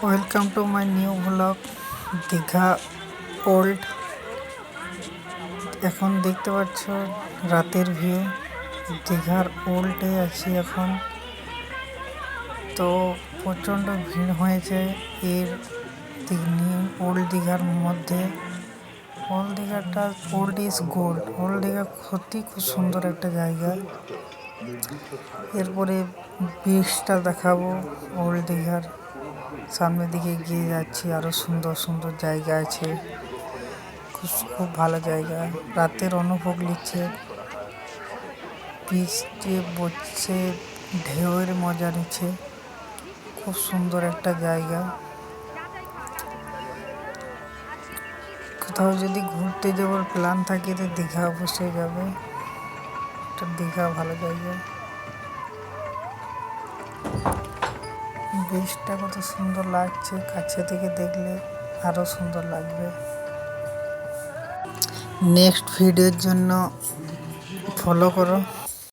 Welcome to my new blog Digha old. এখন দেখতে পাচ্ছ রাতের ভিউ। দীঘার ওল্ডে আছি এখন। তো প্রচণ্ড ভিড় হয়েছে এর নিউ ওল্ড দীঘার মধ্যে। ওল্ড দীঘাটা old is gold. Old Digha সত্যি খুব সুন্দর একটা জায়গা। এরপরে বিচটা দেখাবো। ওল্ড দীঘার সামনের দিকে গিয়ে যাচ্ছি, আরো সুন্দর সুন্দর জায়গা আছে, খুব ভালো জায়গা। রাতের অনুভব নিচ্ছে, বিচে বসে ঢেউয়ের মজা নিচ্ছে। খুব সুন্দর একটা জায়গা। কোথাও যদি ঘুরতে যাওয়ার প্ল্যান থাকে তো দীঘা অবশ্যই যাবে। দীঘা ভালো জায়গা। বিচটা কত সুন্দর লাগছে, কাছে থেকে দেখলে আরো সুন্দর লাগবে। নেক্সট ভিডিওর জন্য ফলো করো।